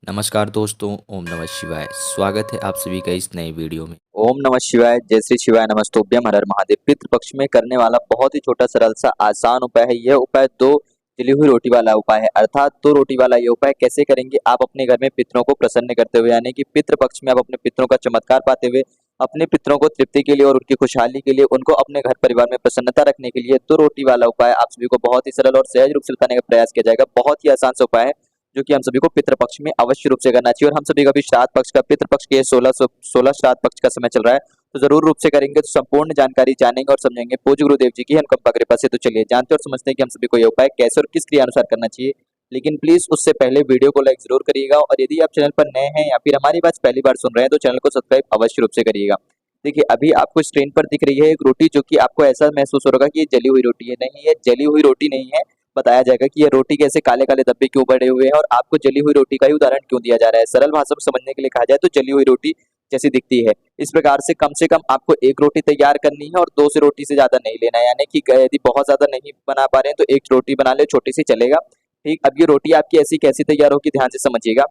नमस्कार दोस्तों, ओम नमः शिवाय। स्वागत है आप सभी का इस नए वीडियो में। ओम नमः शिवाय, जय श्री शिवाय, नमस्तुभ्यम, हर हर महादेव। पितृपक्ष में करने वाला बहुत ही छोटा सरल सा आसान उपाय है। यह उपाय दो जली हुई रोटी वाला उपाय है, अर्थात दो रोटी वाला ये उपाय कैसे करेंगे आप अपने घर में पितरों को प्रसन्न करते हुए, यानी कि पितृपक्ष में आप अपने पितरों का चमत्कार पाते हुए, अपने पितरों को तृप्ति के लिए और उनकी खुशहाली के लिए, उनको अपने घर परिवार में प्रसन्नता रखने के लिए दो रोटी वाला उपाय आप सभी को बहुत ही सरल और सहज रूप से बताने का प्रयास किया जाएगा। बहुत ही आसान सा उपाय है जो कि हम सभी को पितृपक्ष में अवश्य रूप से करना चाहिए। और हम सभी का भी श्राद्ध पक्ष का, पितृपक्ष के 16 श्राद्ध पक्ष का समय चल रहा है, तो जरूर रूप से करेंगे। तो संपूर्ण जानकारी जानेंगे और समझेंगे पूज्य गुरुदेव जी की अनुकंपा कृपा से। तो चलिए जानते और समझते हैं कि हम सभी को यह उपाय कैसे और किस क्रिया अनुसार करना चाहिए। लेकिन प्लीज उससे पहले वीडियो को लाइक जरूर करिएगा, और यदि आप चैनल पर नए हैं या फिर हमारी बात पहली बार सुन रहे हैं तो चैनल को सब्सक्राइब अवश्य रूप से करिएगा। देखिए, अभी आपको स्क्रीन पर दिख रही है एक रोटी, जो कि आपको ऐसा महसूस हो रहा है कि ये जली हुई रोटी है। नहीं, ये जली हुई रोटी नहीं है। बताया जाएगा कि ये रोटी कैसे काले काले धब्बे क्यों पड़े हुए हैं और आपको जली हुई रोटी का ही उदाहरण क्यों दिया जा रहा है। सरल भाषा में समझने के लिए कहा जाए तो जली हुई रोटी जैसी दिखती है। इस प्रकार से कम आपको एक रोटी तैयार करनी है और दो से रोटी से ज्यादा नहीं लेना है। यानी कि यदि बहुत ज्यादा नहीं बना पा रहे हैं तो एक रोटी बना ले, छोटी सी चलेगा। ठीक, अब ये रोटी आपकी ऐसी कैसी तैयार होगी, ध्यान से समझिएगा।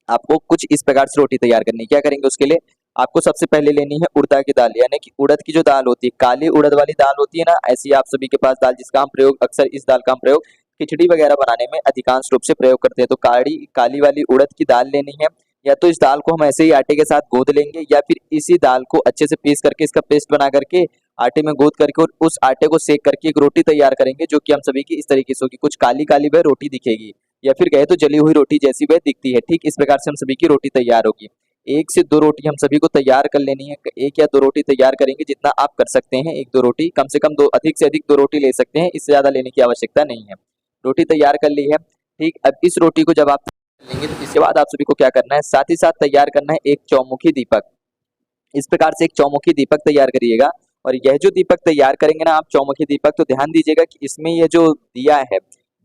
आपको कुछ इस प्रकार से रोटी तैयार करनी है। क्या करेंगे उसके लिए, आपको सबसे पहले लेनी है उड़द की दाल, यानी कि उड़द की जो दाल होती है, काली उड़द वाली दाल होती है ना, ऐसी आप सभी के पास दाल जिसका हम प्रयोग अक्सर, इस दाल का हम प्रयोग खिचड़ी वगैरह बनाने में अधिकांश रूप से प्रयोग करते हैं। तो काली काली वाली उड़द की दाल लेनी है। या तो इस दाल को हम ऐसे ही आटे के साथ गूंद लेंगे, या फिर इसी दाल को अच्छे से पीस करके, इसका पेस्ट बना करके आटे में गूंद करके और उस आटे को सेक करके एक रोटी तैयार करेंगे, जो कि हम सभी की इस तरीके से होगी। कुछ काली काली वह रोटी दिखेगी, या फिर कहे तो जली हुई रोटी जैसी वह दिखती है। ठीक इस प्रकार से हम सभी की रोटी तैयार होगी। एक से दो रोटी हम सभी को तैयार कर लेनी है। एक या दो रोटी तैयार करेंगे, जितना आप कर सकते हैं। एक दो रोटी, कम से कम दो, अधिक से अधिक दो रोटी ले सकते हैं, इससे ज्यादा लेने की आवश्यकता नहीं है। रोटी तैयार कर ली है। ठीक, अब इस रोटी को जब आप लेंगे तो इसके बाद आप सभी को क्या करना है, साथ ही साथ तैयार करना है एक चौमुखी दीपक। इस प्रकार से एक चौमुखी दीपक तैयार करिएगा। और यह जो दीपक तैयार करेंगे ना आप, चौमुखी दीपक, तो ध्यान दीजिएगा कि इसमें यह जो दिया है,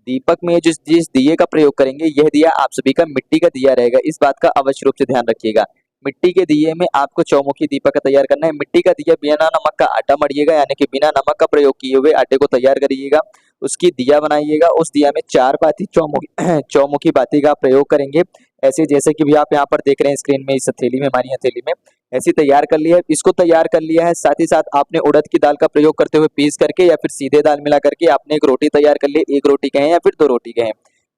दीपक में जिस जिस दिए का प्रयोग करेंगे, यह दिया आप सभी का मिट्टी का दिया रहेगा। इस बात का अवश्य रूप से ध्यान रखिएगा। मिट्टी के दिए में आपको चौमुखी दीपक का तैयार करना है। मिट्टी का दिया बिना नमक का आटा मढ़िएगा, यानी कि बिना नमक का प्रयोग किए हुए आटे को तैयार करिएगा। उसकी दिया बनाइएगा। उस दिया में चार बाती चौमुखी चौमुखी बाती का प्रयोग करेंगे। ऐसे जैसे कि भी आप यहाँ पर देख रहे हैं स्क्रीन में, इस हथेली में, हमारी हथेली में ऐसी तैयार कर लिया है। इसको तैयार कर लिया है, साथ ही साथ आपने उड़द की दाल का प्रयोग करते हुए पीस करके या फिर सीधे दाल मिला करके आपने एक रोटी तैयार कर ली। एक रोटी कहें या फिर दो रोटी कहें,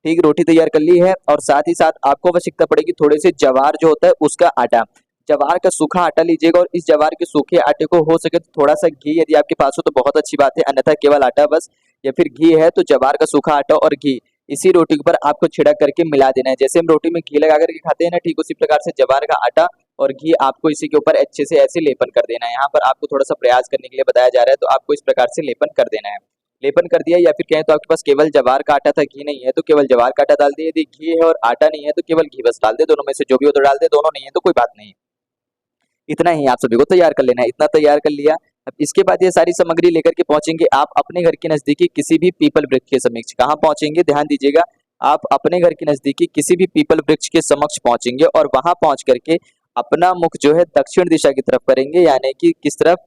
ठीक, रोटी तैयार कर ली है। और साथ ही साथ आपको आवश्यकता पड़ेगी थोड़े से जवार जो होता है उसका आटा। जवार का सूखा आटा लीजिएगा, और इस जवार के सूखे आटे को हो सके तो थोड़ा सा घी यदि आपके पास हो तो बहुत अच्छी बात है, अन्यथा केवल आटा बस, या फिर घी है तो जवार का सूखा आटा और घी इसी रोटी के ऊपर आपको छिड़क करके मिला देना है। जैसे हम रोटी में घी लगा करके खाते हैं ना, ठीक उसी प्रकार से जवार का आटा और घी आपको इसी के ऊपर अच्छे से ऐसे लेपन कर देना है। यहाँ पर आपको थोड़ा सा प्रयास करने के लिए बताया जा रहा है, तो आपको इस प्रकार से लेपन कर देना है। लेपन कर दिया, या फिर कहें तो आपके पास केवल जवार का आटा था, घी नहीं है तो केवल जवार का आटा डाल दिए। यदि घी है और आटा नहीं है तो केवल घी बस डाल दे, दोनों में से जो भी हो तो डाल दे, दोनों नहीं है तो कोई बात नहीं। इतना ही आप सभी को तैयार कर लेना है। इतना तैयार कर लिया, अब इसके बाद ये सारी सामग्री लेकर के पहुंचेंगे आप अपने घर के नजदीकी किसी भी पीपल वृक्ष के समक्ष। कहाँ पहुंचेंगे, ध्यान दीजिएगा, आप अपने घर के नजदीकी किसी भी पीपल वृक्ष के समक्ष पहुंचेंगे और वहां पहुंच करके अपना मुख जो है दक्षिण दिशा की तरफ करेंगे, यानी कि किस तरफ,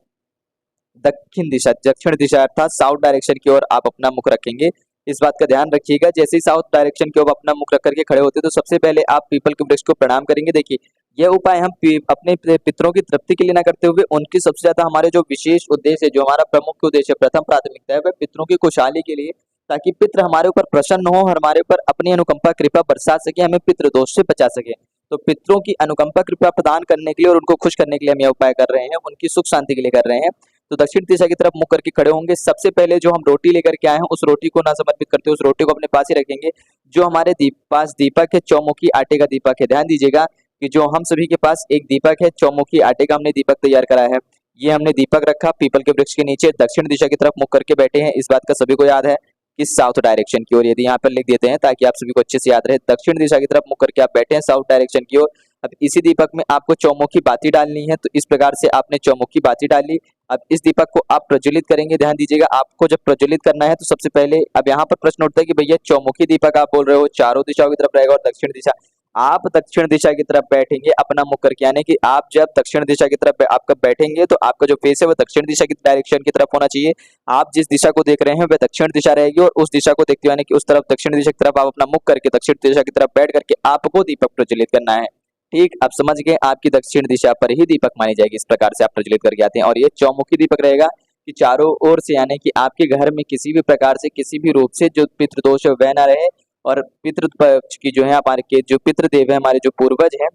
दक्षिण दिशा, दक्षिण दिशा अर्थात साउथ डायरेक्शन की ओर आप अपना मुख रखेंगे। इस बात का ध्यान रखिएगा। जैसे ही साउथ डायरेक्शन की ओर अपना मुख रख करके खड़े होते हैं तो सबसे पहले आप पीपल के वृक्ष को प्रणाम करेंगे। देखिए, यह उपाय हम अपने पितरों की तृप्ति के लिए ना करते हुए, उनकी सबसे ज्यादा हमारे जो विशेष उद्देश्य है, जो हमारा प्रमुख उद्देश्य, प्रथम प्राथमिकता है, वह पितरों की खुशहाली के लिए, ताकि पितृ हमारे ऊपर प्रसन्न हो, हमारे ऊपर अपनी अनुकंपा कृपा बरसा सके, हमें पितृ दोष से बचा सके। तो पितरों की अनुकंपा कृपा प्रदान करने के लिए और उनको खुश करने के लिए हम यह उपाय कर रहे हैं, उनकी सुख शांति के लिए कर रहे हैं। तो दक्षिण दिशा की तरफ मुख करके खड़े होंगे। सबसे पहले जो हम रोटी लेकर के आए हैं उस रोटी को ना समर्पित करते हुए उस रोटी को अपने पास ही रखेंगे। जो हमारे पास दीपक है, चौमुखी आटे का दीपक है, ध्यान दीजिएगा कि जो हम सभी के पास एक दीपक है, चौमुखी आटे का हमने दीपक तैयार करा है। ये हमने दीपक रखा पीपल के वृक्ष के नीचे, दक्षिण दिशा की तरफ मुख करके बैठे हैं। इस बात का सभी को याद है कि साउथ डायरेक्शन की ओर, यदि यहाँ पर लिख देते हैं ताकि आप सभी को अच्छे से याद रहे, दक्षिण दिशा की तरफ मुख करके आप बैठे हैं साउथ डायरेक्शन की ओर। अब इसी दीपक में आपको चौमुखी बाती डालनी है, तो इस प्रकार से आपने चौमुखी बाती डाली। अब इस दीपक को आप प्रज्वलित करेंगे। ध्यान दीजिएगा, आपको जब प्रज्वलित करना है तो सबसे पहले, अब यहाँ पर प्रश्न उठता है कि भैया चौमुखी दीपक आप बोल रहे हो चारों दिशाओं की तरफ रहेगा और दक्षिण दिशा, आप दक्षिण दिशा की तरफ बैठेंगे अपना मुख करके, यानी कि आप जब दक्षिण दिशा की तरफ आपका बैठेंगे तो आपका जो फेस है वो दक्षिण दिशा की डायरेक्शन की तरफ होना चाहिए। आप जिस दिशा को देख रहे हैं वह दक्षिण दिशा रहेगी और उस दिशा को देखते हुए यानी कि उस तरफ दक्षिण दिशा की तरफ आप अपना मुख करके दक्षिण दिशा की तरफ बैठ करके आपको दीपक प्रज्वलित करना है। ठीक, आप समझ गए, आपकी दक्षिण दिशा पर ही दीपक मानी जाएगी। इस प्रकार से आप प्रज्वलित करके आते हैं और ये चौमुखी दीपक रहेगा कि चारों ओर से, यानी कि आपके घर में किसी भी प्रकार से किसी भी रूप से जो पितृदोष है वह ना रहे और पितृ पक्ष की जो है हमारे के जो पितृदेव है, हमारे जो पूर्वज हैं,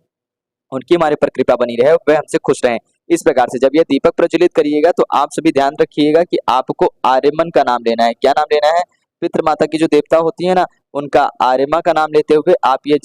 उनकी हमारे पर कृपा बनी रहे, वह हमसे खुश रहें। इस प्रकार से जब यह दीपक प्रज्वलित करिएगा तो आप सभी ध्यान रखिएगा कि आपको आर्यमन का नाम लेना है। क्या नाम लेना है? पितृ माता की जो देवता होती है ना, उनका आर्यमा का नाम लेते हुए आप ये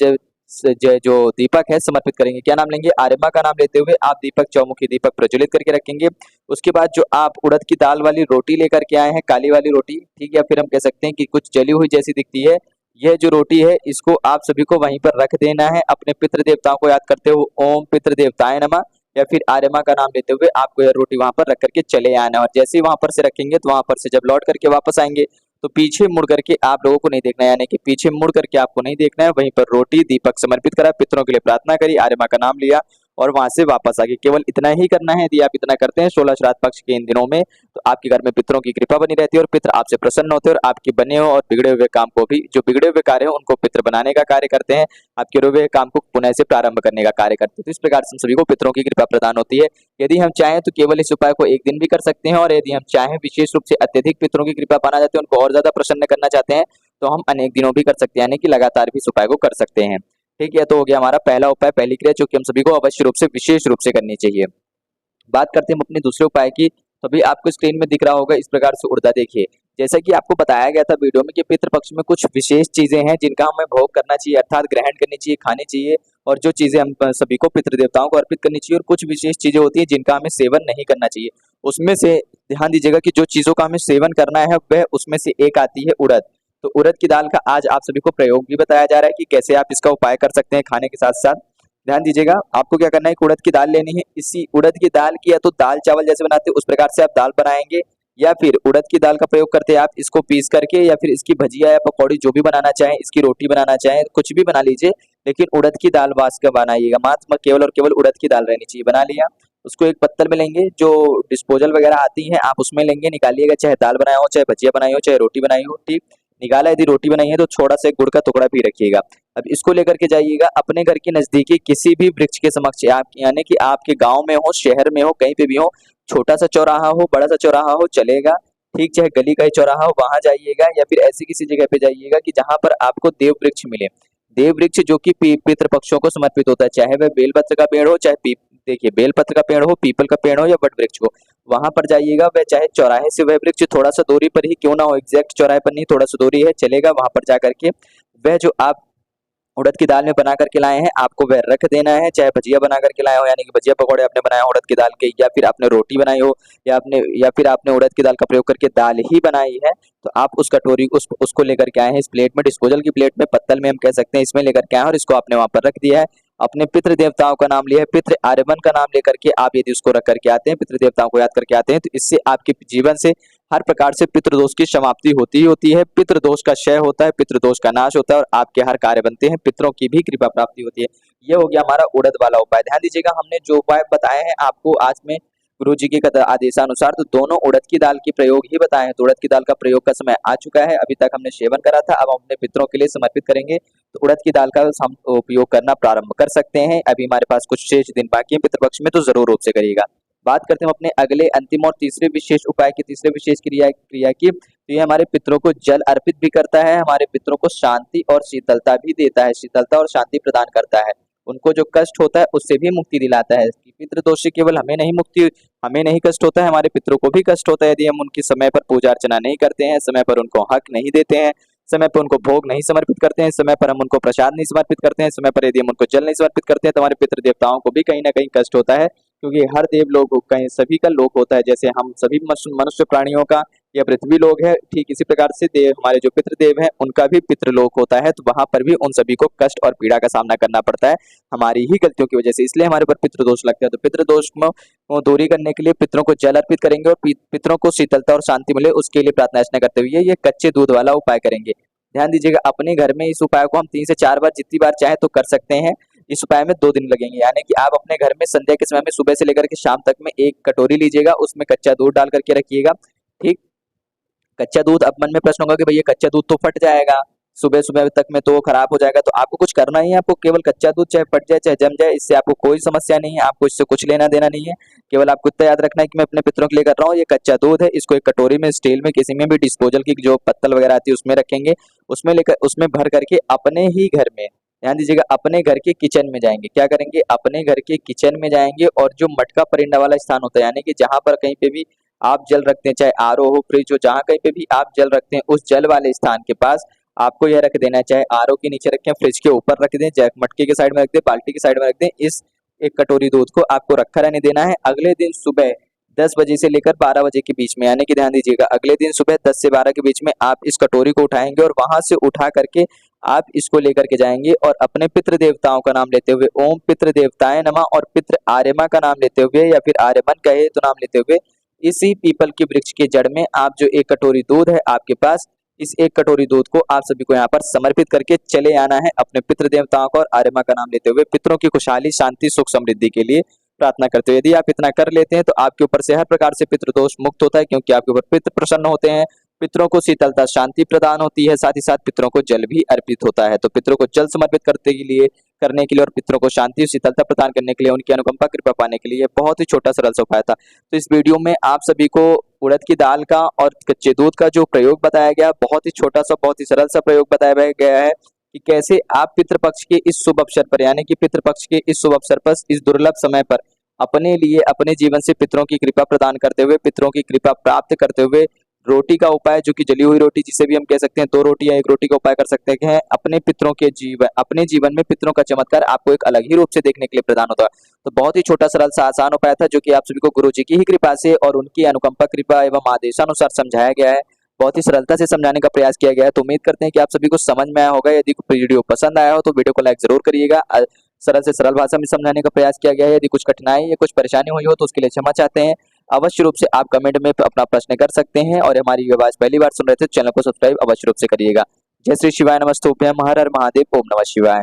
जो दीपक है समर्पित करेंगे। क्या नाम लेंगे? आर्यमा का नाम लेते हुए आप दीपक, चौमुखी दीपक प्रज्वलित करके रखेंगे। उसके बाद जो आप उड़द की दाल वाली रोटी लेकर के आए हैं, काली वाली रोटी, ठीक है, या फिर हम कह सकते हैं कि कुछ जली हुई जैसी दिखती है, यह जो रोटी है इसको आप सभी को वहीं पर रख देना है। अपने पितृ देवताओं को याद करते हुए ओम पितृ देवताय नमः या फिर आर्यमा का नाम लेते हुए आपको यह रोटी वहां पर रख करके चले आना है। और जैसे ही वहां पर से रखेंगे तो वहां पर से जब लौट करके वापस आएंगे तो पीछे मुड़ करके आप लोगों को नहीं देखना है, यानी कि पीछे मुड़ करके आपको नहीं देखना है। वहीं पर रोटी दीपक समर्पित करा, पितरों के लिए प्रार्थना करी, आर्यमा का नाम लिया और वहां से वापस आ गए। केवल इतना ही करना है। यदि आप इतना करते हैं 16 श्राद्ध पक्ष के इन दिनों में तो आपके घर में पितरों की कृपा बनी रहती है और पितर आपसे प्रसन्न होते हैं और आपके बने हुए और बिगड़े हुए काम को भी, जो बिगड़े हुए कार्य है उनको पितर बनाने का कार्य करते हैं, आपके रुए हुए काम को पुनः से प्रारंभ करने का कार्य करते हैं। तो इस प्रकार से हम सभी को पितरों की कृपा प्रदान होती है। यदि हम चाहें तो केवल इस उपाय को एक दिन भी कर सकते हैं और यदि हम चाहें विशेष रूप से अत्यधिक पितरों की कृपा पाना चाहते हैं, उनको और ज्यादा प्रसन्न करना चाहते हैं तो हम अनेक दिनों भी कर सकते हैं, यानी कि लगातार भी इस उपाय को कर सकते हैं। ठीक है, तो हो गया हमारा पहला उपाय, पहली क्रिया जो कि हम सभी को अवश्य रूप से विशेष रूप से करनी चाहिए। बात करते हैं हम अपने दूसरे उपाय की। तो अभी आपको स्क्रीन में दिख रहा होगा इस प्रकार से उड़दा देखिए। जैसा कि आपको बताया गया था वीडियो में कि पितृपक्ष में कुछ विशेष चीजें हैं जिनका हमें भोग करना चाहिए, अर्थात ग्रहण करनी चाहिए, खानी चाहिए, और जो चीजें हम सभी को पितृ देवताओं को अर्पित करनी चाहिए, और कुछ विशेष चीजें होती है जिनका हमें सेवन नहीं करना चाहिए। उसमें से ध्यान दीजिएगा कि जो चीजों का हमें सेवन करना है वह उसमें से एक आती है उड़द। तो उड़द की दाल का आज आप सभी को प्रयोग भी बताया जा रहा है कि कैसे आप इसका उपाय कर सकते हैं खाने के साथ साथ। ध्यान दीजिएगा, आपको क्या करना है कि उड़द की दाल लेनी है। इसी उड़द की दाल की या तो दाल चावल जैसे बनाते हैं उस प्रकार से आप दाल बनाएंगे, या फिर उड़द की दाल का प्रयोग करते हैं आप इसको पीस करके, या फिर इसकी भजिया या पकौड़ी जो भी बनाना चाहें, इसकी रोटी बनाना चाहें, कुछ भी बना लीजिए, लेकिन उड़द की दाल वास का बनाइएगा। मात्र केवल और केवल उड़द की दाल रहनी चाहिए। बना लिया, उसको एक पत्तल में लेंगे, जो डिस्पोजल वगैरह आती है आप उसमें लेंगे, निकालिएगा, चाहे दाल बनाया हो, चाहे भजिया बनाई हो, चाहे रोटी बनाई हो। ठीक, निकाला, यदि रोटी बनाई है तो थोड़ा सा गुड़ का टुकड़ा भी रखिएगा। अब इसको लेकर के जाइएगा अपने घर के नजदीकी किसी भी वृक्ष के समक्ष, आप यानी कि आपके गांव में हो, शहर में हो, कहीं पे भी हो, छोटा सा चौराहा हो, बड़ा सा चौराहा हो, चलेगा। ठीक, चाहे गली का ही चौराहा हो, वहां जाइएगा, या फिर ऐसी किसी जगह पे जाइएगा कि जहां पर आपको देव वृक्ष मिले। देव वृक्ष जो कि पितृ पक्षों को समर्पित होता है, चाहे वह बेलपत्र का पेड़ हो, चाहे देखिए बेलपत्र का पेड़ हो, पीपल का पेड़ हो या वट वृक्ष हो, वहां पर जाइएगा। वह चाहे चौराहे से वह वृक्ष थोड़ा सा दूरी पर ही क्यों ना हो, एग्जैक्ट चौराहे पर नहीं, थोड़ा सा दूरी है, चलेगा। वहां पर जाकर के वह जो आप उड़द की दाल में बना करके लाए हैं आपको वह रख देना है। चाहे भजिया बना करके लाए हो, यानी कि भजिया पकौड़े आपने बनाए हो उड़द की दाल के, या फिर आपने रोटी बनाई हो, या फिर आपने उड़द की दाल का प्रयोग करके दाल ही बनाई है, तो आप उस कटोरी उसको लेकर के आए हैं इस प्लेट में, डिस्पोजल की प्लेट में, पत्तल में हम कह सकते हैं, इसमें लेकर के आए हैं और इसको आपने वहां पर रख दिया है। अपने पितृ देवताओं का नाम लिया है, पितृ आर्यमन का नाम लेकर के आप यदि उसको रख करके आते हैं, पितृ देवताओं को याद करके आते हैं, तो इससे आपके जीवन से हर प्रकार से पितृदोष की समाप्ति होती ही होती है, पितृदोष का क्षय होता है, पितृदोष का नाश होता है और आपके हर कार्य बनते हैं, पितरों की भी कृपा प्राप्ति होती है। यह हो गया हमारा उड़द वाला उपाय। ध्यान दीजिएगा, हमने जो उपाय बताए हैं आपको आज में गुरु जी के आदेशानुसार, तो दोनों उड़द की दाल के प्रयोग ही बताए हैं। तो उड़द की दाल का प्रयोग का समय आ चुका है, अभी तक हमने सेवन करा था, अब हम अपने पितरों के लिए समर्पित करेंगे। तो उड़द की दाल का हम उपयोग करना प्रारंभ कर सकते हैं। अभी हमारे पास कुछ शेष दिन बाकी है पितृपक्ष में, तो जरूर रूप से करिएगा। बात करते हैं अपने अगले अंतिम और तीसरे विशेष उपाय की, तीसरे विशेष क्रिया की। तो ये हमारे पितरों को जल अर्पित भी करता है, हमारे पितरों को शांति और शीतलता भी देता है, शीतलता और शांति प्रदान करता है, उनको जो कष्ट होता है उससे भी मुक्ति दिलाता है। पितृ दोष से केवल हमें नहीं कष्ट होता है, हमारे पितरों को भी कष्ट होता है यदि हम उनकी समय पर पूजा अर्चना नहीं करते हैं, समय पर उनको हक नहीं देते हैं, समय पर उनको भोग नहीं समर्पित करते हैं, समय पर हम उनको प्रसाद नहीं समर्पित करते हैं, समय पर यदि हम उनको जल नहीं समर्पित करते हैं, तो हमारे पितृ देवताओं को भी कहीं ना कहीं कष्ट होता है, क्योंकि हर देव लोग कहीं सभी का लोक होता है। जैसे हम सभी मनुष्य प्राणियों का या पृथ्वी लोग है, ठीक इसी प्रकार से देव, हमारे जो पितृदेव हैं उनका भी पितृलोक होता है, तो वहां पर भी उन सभी को कष्ट और पीड़ा का सामना करना पड़ता है हमारी ही गलतियों की वजह से, इसलिए हमारे पर पितृदोष लगता है। तो पितृदोष को दूरी करने के लिए पितरों को जल अर्पित करेंगे और पितरों को शीतलता और शांति मिले उसके लिए प्रार्थना अर्चना करते हुए ये कच्चे दूध वाला उपाय करेंगे। ध्यान दीजिएगा, अपने घर में इस उपाय को हम 3 से 4 बार जितनी बार चाहे तो कर सकते हैं। इस उपाय में 2 दिन लगेंगे, यानी कि आप अपने घर में संध्या के समय में सुबह से लेकर के शाम तक में 1 कटोरी लीजिएगा, उसमें कच्चा दूध डाल करके रखिएगा। ठीक, कच्चा दूध, अब मन में प्रश्न होगा कि भैया कच्चा दूध तो फट जाएगा, सुबह सुबह तक में तो वो खराब हो जाएगा। तो आपको कुछ करना ही है, आपको केवल कच्चा दूध चाहे फट जाए चाहे जम जाए, इससे आपको कोई समस्या नहीं है, आपको इससे कुछ लेना देना नहीं है। केवल आपको इतना याद रखना है कि मैं अपने पितरों के लिए कर रहा हूँ। ये कच्चा दूध है, इसको एक कटोरी में, स्टील में, किसी में भी डिस्पोजल की जो पत्तल वगैरह आती है उसमें रखेंगे, उसमें लेकर उसमें भर करके अपने ही घर में, ध्यान दीजिएगा, अपने घर के किचन में जाएंगे। क्या करेंगे, अपने घर के किचन में जाएंगे और जो मटका परिंडा वाला स्थान होता है, यानी कि जहां पर कहीं पे भी आप जल रखते हैं, चाहे आरओ हो, फ्रिज हो, जहां कहीं पे भी आप जल रखते हैं, उस जल वाले स्थान के पास आपको यह रख देना है। चाहे आरओ के नीचे रखें, फ्रिज के ऊपर रख दें, चाहे मटके के साइड में रख दें, बाल्टी के साइड में रख दें, इस 1 कटोरी दूध को आपको रखा रहने देना है। अगले दिन सुबह 10 बजे से लेकर 12 बजे के बीच में, यानी कि ध्यान दीजिएगा, अगले दिन सुबह 10 से 12 के बीच में आप इस कटोरी को उठाएंगे और वहां से उठा करके आप इसको लेकर के जाएंगे और अपने पितृ देवताओं का नाम लेते हुए, ओम पितृ देवताएं नमः, और पितृ आर्यमा का नाम लेते हुए, या फिर आर्यमन कहे तो नाम लेते हुए, इसी पीपल के वृक्ष के जड़ में आप जो 1 कटोरी दूध है आपके पास, इस 1 कटोरी दूध को आप सभी को यहाँ पर समर्पित करके चले आना है, अपने पितृ देवताओं का और आर्यमा का नाम लेते हुए, पितरों की खुशहाली, शांति, सुख, समृद्धि के लिए प्रार्थना करते हुए। यदि आप इतना कर लेते हैं तो आपके ऊपर से हर प्रकार से पितृदोष मुक्त होता है, क्योंकि आपके ऊपर पितृ प्रसन्न होते हैं, पितरों को शीतलता, शांति प्रदान होती है, साथ ही साथ पितरों को जल भी अर्पित होता है। तो पितरों को जल समर्पित करने के लिए और पितरों को शांति और शीतलता प्रदान करने के लिए, उनकी अनुकंपा कृपा पाने के लिए बहुत ही छोटा सरल सा उपाय था। तो इस वीडियो में आप सभी को उड़द की दाल का और कच्चे दूध का जो प्रयोग बताया गया, बहुत ही छोटा सा, बहुत ही सरल सा प्रयोग बताया गया है कि कैसे आप पितृपक्ष के इस शुभ अवसर पर, यानी कि पितृपक्ष के इस शुभ अवसर पर, इस दुर्लभ समय पर अपने लिए, अपने जीवन से पितरों की कृपा प्रदान करते हुए, पितरों की कृपा प्राप्त करते हुए, रोटी का उपाय, जो कि जली हुई रोटी, जिसे भी हम कह सकते हैं 2 रोटी या 1 रोटी का उपाय कर सकते हैं, अपने पितरों के अपने जीवन में पितरों का चमत्कार आपको एक अलग ही रूप से देखने के लिए प्रदान होता है। तो बहुत ही छोटा सरल सा आसान उपाय था, जो कि आप सभी को गुरु जी की ही कृपा से और उनकी अनुकंपा कृपा एवं आदेशानुसार समझाया गया है। बहुत ही सरलता से समझाने का प्रयास किया गया है। तो उम्मीद करते हैं कि आप सभी को समझ में आया होगा। यदि वीडियो पसंद आया हो तो वीडियो को लाइक जरूर करिएगा। सरल से सरल भाषा में समझाने का प्रयास किया गया है। यदि कुछ कठिनाई या कुछ परेशानी हुई हो तो उसके लिए क्षमा चाहते हैं। अवश्य रूप से आप कमेंट में अपना प्रश्न कर सकते हैं, और हमारी आवाज पहली बार सुन रहे थे, चैनल को सब्सक्राइब अवश्य रूप से करिएगा। जय श्री शिवाय, नमस्तुभ्यम, हर हर महादेव, ओम नमः शिवाय।